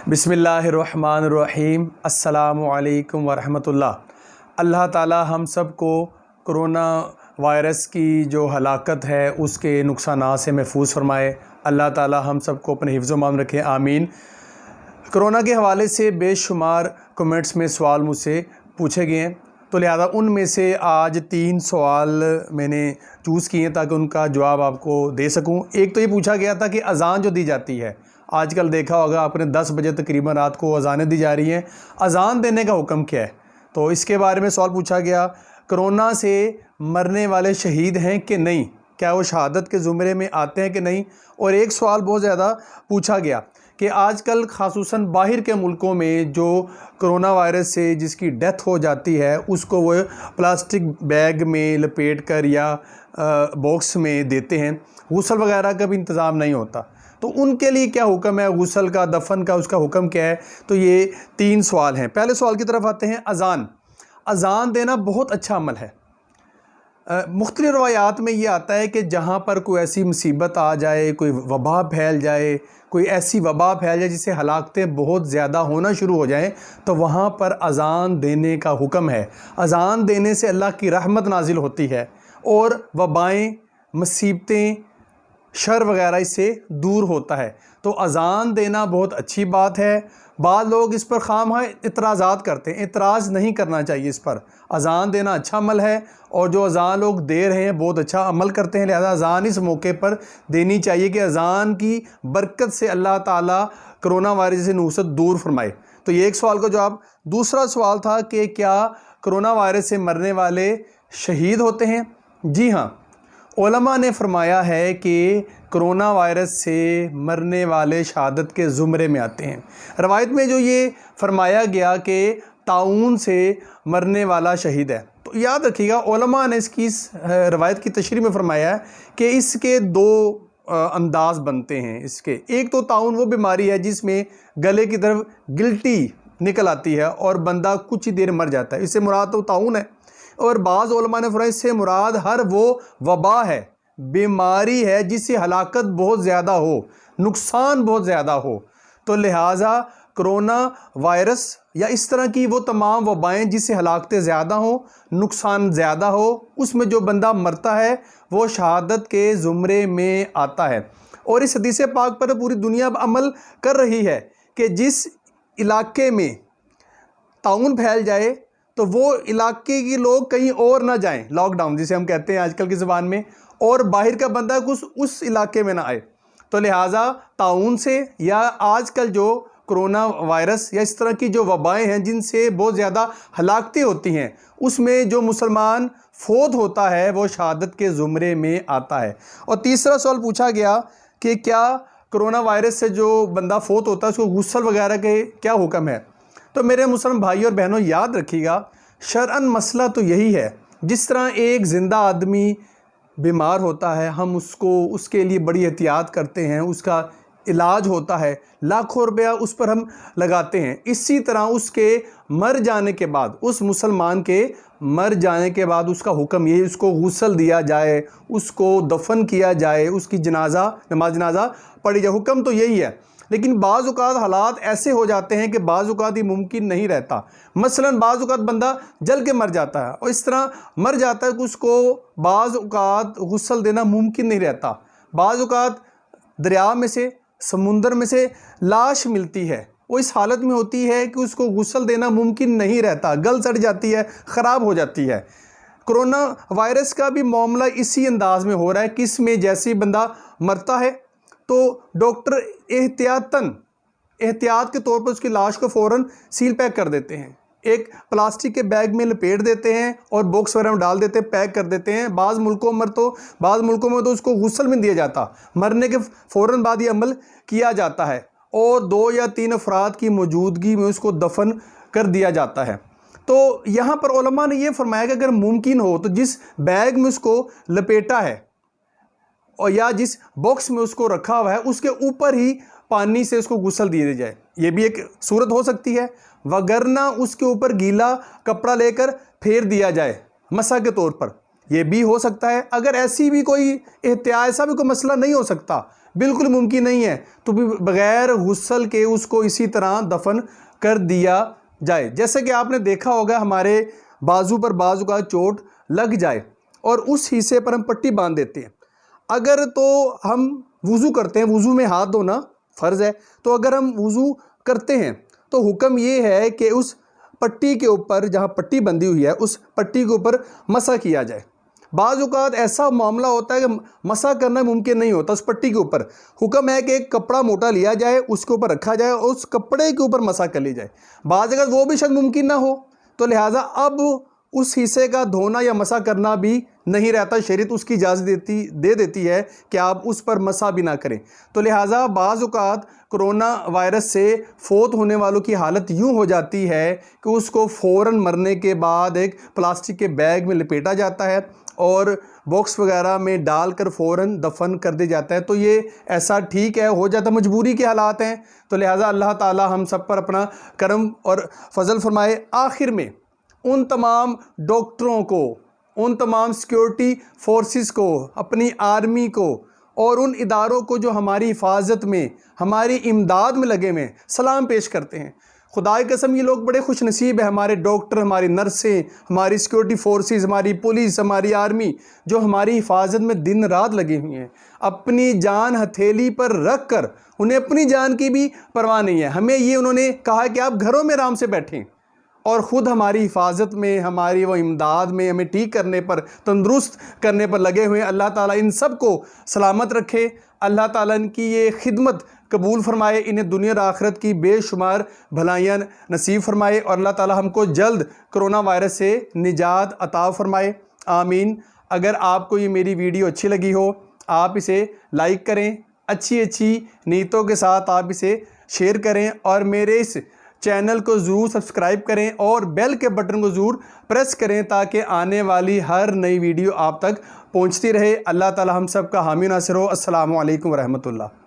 बिस्मिल्लाहिर्रहमानिर्रहीम। अस्सलामु अलैकुम वरहमतुल्लाह। अल्लाह ताला हम सब को कोरोना वायरस की जो हलाकत है उसके नुकसानात से महफूज फरमाए। अल्लाह ताला हम सब को अपने हिफ्ज़ व अमान रखे, आमीन। कोरोना के हवाले से बेशुमार कमेंट्स में सवाल मुझसे पूछे गए हैं, तो लिहाजा उनमें से आज 3 सवाल मैंने चूज़ किए हैं ताकि उनका जवाब आपको दे सकूं। एक तो ये पूछा गया था कि अज़ान जो दी जाती है, आजकल देखा होगा आपने 10 बजे तकरीबन रात को अज़ानें दी जा रही हैं, अज़ान देने का हुक्म क्या है? तो इसके बारे में सवाल पूछा गया। कोरोना से मरने वाले शहीद हैं कि नहीं, क्या वो शहादत के ज़ुमरे में आते हैं कि नहीं? और एक सवाल बहुत ज़्यादा पूछा गया कि आजकल खासूसन बाहर के मुल्कों में जो कोरोना वायरस से जिसकी डेथ हो जाती है उसको वो प्लास्टिक बैग में लपेट कर या बॉक्स में देते हैं, गुस्ल वगैरह का भी इंतज़ाम नहीं होता, तो उनके लिए क्या हुक्म है? गुस्ल का, दफन का, उसका हुक्म क्या है? तो ये 3 सवाल हैं। पहले सवाल की तरफ आते हैं। अज़ान देना बहुत अच्छा अमल है। मुख्तलिफ़ रवायात में ये आता है कि जहाँ पर कोई ऐसी मुसीबत आ जाए, कोई वबा फैल जाए, कोई ऐसी वबा फैल जाए जिससे हलाकतें बहुत ज़्यादा होना शुरू हो जाएं, तो वहाँ पर अज़ान देने का हुक्म है। अज़ान देने से अल्लाह की रहमत नाजिल होती है और वबाएँ, मुसीबतें, शर वगैरह इससे दूर होता है। तो अज़ान देना बहुत अच्छी बात है। बाद लोग इस पर खामखा इतराज़ात करते हैं, इतराज़ नहीं करना चाहिए इस पर। अज़ान देना अच्छा अमल है और जो अज़ान लोग दे रहे हैं बहुत अच्छा अमल करते हैं, लिहाजा अज़ान इस मौके पर देनी चाहिए कि अज़ान की बरकत से अल्लाह ताला कोरोना वायरस से नुसरत दूर फरमाए। तो ये एक सवाल का जवाब। दूसरा सवाल था कि क्या कोरोना वायरस से मरने वाले शहीद होते हैं? जी हाँ, उलमा ने फरमाया है कि कोरोना वायरस से मरने वाले शहादत के ज़ुमरे में आते हैं। रवायत में जो ये फरमाया गया कि ताउन से मरने वाला शहीद है, तो याद रखिएगा उलमा ने इसकी रवायत की तशरीह में फरमाया है कि इसके 2 अंदाज बनते हैं। इसके एक तो ताउन वो बीमारी है जिसमें गले की तरफ गिल्टी निकल आती है और बंदा कुछ ही देर मर जाता है, इससे मुराद तो ताउन है। और बाज़ उलमा ने फरमाया इससे मुराद हर वो वबा है, बीमारी है जिससे हलाकत बहुत ज़्यादा हो, नुकसान बहुत ज़्यादा हो। तो लिहाजा कोरोना वायरस या इस तरह की वो तमाम वबाएँ जिससे हलाकतें ज़्यादा हो, नुकसान ज़्यादा हो, उसमें जो बंदा मरता है वो शहादत के ज़ुमरे में आता है। और इस हदीस पाक पर पूरी दुनिया अमल कर रही है कि जिस इलाके में ताउन फैल जाए तो वो इलाके के लोग कहीं और ना जाएं, लॉकडाउन जिसे हम कहते हैं आजकल की ज़बान में, और बाहर का बंदा कुछ उस इलाके में ना आए। तो लिहाजा ताउन से या आजकल जो कोरोना वायरस या इस तरह की जो वबाएं हैं जिनसे बहुत ज़्यादा हलाकतें होती हैं, उसमें जो मुसलमान फौत होता है वो शहादत के ज़ुमरे में आता है। और तीसरा सवाल पूछा गया कि क्या कोरोना वायरस से जो बंदा फौत होता है उसको गुस्ल वगैरह के क्या हुक्म है? तो मेरे मुसलमान भाई और बहनों, याद रखिएगा शरअन मसला तो यही है, जिस तरह एक ज़िंदा आदमी बीमार होता है, हम उसके लिए बड़ी एहतियात करते हैं, उसका इलाज होता है, लाखों रुपया उस पर हम लगाते हैं, इसी तरह उसके मर जाने के बाद, उस मुसलमान के मर जाने के बाद उसका हुक्म यही, उसको गुस्ल दिया जाए, उसको दफन किया जाए, उसकी नमाज जनाजा पढ़ी जाए, हुक्म तो यही है। लेकिन बाज़ औक़ात हालात ऐसे हो जाते हैं कि बाज़ औक़ात ये मुमकिन नहीं रहता। मसलन बाज़ औक़ात बंदा जल के मर जाता है और इस तरह मर जाता है कि उसको बाज़ औक़ात गुस्ल देना मुमकिन नहीं रहता। बाज़ औक़ात दरिया में से, समुंदर में से लाश मिलती है, वो इस हालत में होती है कि उसको गुस्ल देना मुमकिन नहीं रहता, गल सड़ जाती है, ख़राब हो जाती है। कोरोना वायरस का भी मामला इसी अंदाज में हो रहा है कि इसमें जैसे ही बंदा मरता है तो डॉक्टर एहतियात के तौर पर उसकी लाश को फ़ौरन सील पैक कर देते हैं, एक प्लास्टिक के बैग में लपेट देते हैं और बॉक्स वगैरह में डाल देते हैं, पैक कर देते हैं। बाज़ मुल्कों में तो उसको गुस्ल में दिया जाता, मरने के फ़ौरन बाद ये अमल किया जाता है और 2 या 3 अफराद की मौजूदगी में उसको दफन कर दिया जाता है। तो यहाँ पर उलमा ने यह फरमाया कि अगर मुमकिन हो तो जिस बैग में उसको लपेटा है और या जिस बॉक्स में उसको रखा हुआ है उसके ऊपर ही पानी से उसको गुस्ल दिया जाए, ये भी एक सूरत हो सकती है। वगरना उसके ऊपर गीला कपड़ा लेकर फेर दिया जाए मसा के तौर पर, यह भी हो सकता है। अगर ऐसी भी कोई एहतियात, ऐसा भी कोई मसला नहीं हो सकता, बिल्कुल मुमकिन नहीं है, तो भी बग़ैर गुस्ल के उसको इसी तरह दफन कर दिया जाए। जैसे कि आपने देखा होगा हमारे बाजू पर बाजू का चोट लग जाए और उस हिस्से पर हम पट्टी बांध देते हैं। अगर तो हम वुज़ू करते हैं, वुज़ू में हाथ धोना फ़र्ज़ है, तो अगर हम वुज़ू करते हैं तो हुक्म ये है कि उस पट्टी के ऊपर, जहाँ पट्टी बंधी हुई है, उस पट्टी के ऊपर मसा किया जाए। बाज़ औक़ात ऐसा मामला होता है कि मसा करना मुमकिन नहीं होता, उस पट्टी के ऊपर हुक्म है कि एक कपड़ा मोटा लिया जाए, उसके ऊपर रखा जाए और उस कपड़े के ऊपर मसा कर ली जाए। बाज़ अगर वो भी शायद मुमकिन ना हो, तो लिहाजा अब उस हिस्से का धोना या मसा करना भी नहीं रहता, शरीयत उसकी इजाज़त दे देती है कि आप उस पर मसा भी ना करें। तो लिहाजा बाज़ औक़ात कोरोना वायरस से फ़ौत होने वालों की हालत यूँ हो जाती है कि उसको फ़ौरन मरने के बाद एक प्लास्टिक के बैग में लपेटा जाता है और बॉक्स वगैरह में डालकर फ़ौरन दफन कर दिया जाता है। तो ये ऐसा ठीक है, हो जाता, मजबूरी के हालात हैं। तो लिहाजा अल्लाह ताला हम सब पर अपना करम और फजल फरमाए। आखिर में उन तमाम डॉक्टरों को, उन तमाम सिक्योरिटी फोर्सेस को, अपनी आर्मी को और उन इदारों को जो हमारी हिफाजत में, हमारी इमदाद में लगे हुए, सलाम पेश करते हैं। खुदा की कसम ये लोग बड़े खुश नसीब है, हमारे डॉक्टर, हमारी नर्सें, हमारी सिक्योरिटी फोर्सेस, हमारी पुलिस, हमारी आर्मी, जो हमारी हिफाजत में दिन रात लगी हुई हैं। अपनी जान हथेली पर रख कर, उन्हें अपनी जान की भी परवाह नहीं है। हमें ये उन्होंने कहा कि आप घरों में आराम से बैठें और ख़ुद हमारी हिफाजत में, हमारी वो इमदाद में, हमें ठीक करने पर, तंदुरुस्त करने पर लगे हुए हैं। अल्लाह ताला इन सब को सलामत रखे। अल्लाह ताला इनकी ये खिदमत कबूल फ़रमाए, इन्हें दुनिया और आखिरत की बेशुमार भलाइयाँ नसीब फ़रमाए और अल्लाह ताला हमको जल्द कोरोना वायरस से निजात अता फ़रमाए। आमीन। अगर आपको ये मेरी वीडियो अच्छी लगी हो, आप इसे लाइक करें, अच्छी नीयतों के साथ आप इसे शेयर करें और मेरे इस चैनल को ज़रूर सब्सक्राइब करें और बेल के बटन को ज़रूर प्रेस करें ताकि आने वाली हर नई वीडियो आप तक पहुंचती रहे। अल्लाह ताला हम सब का हामी नासिर हो। अस्सलामु अलैकुम व रहमतुल्लाह।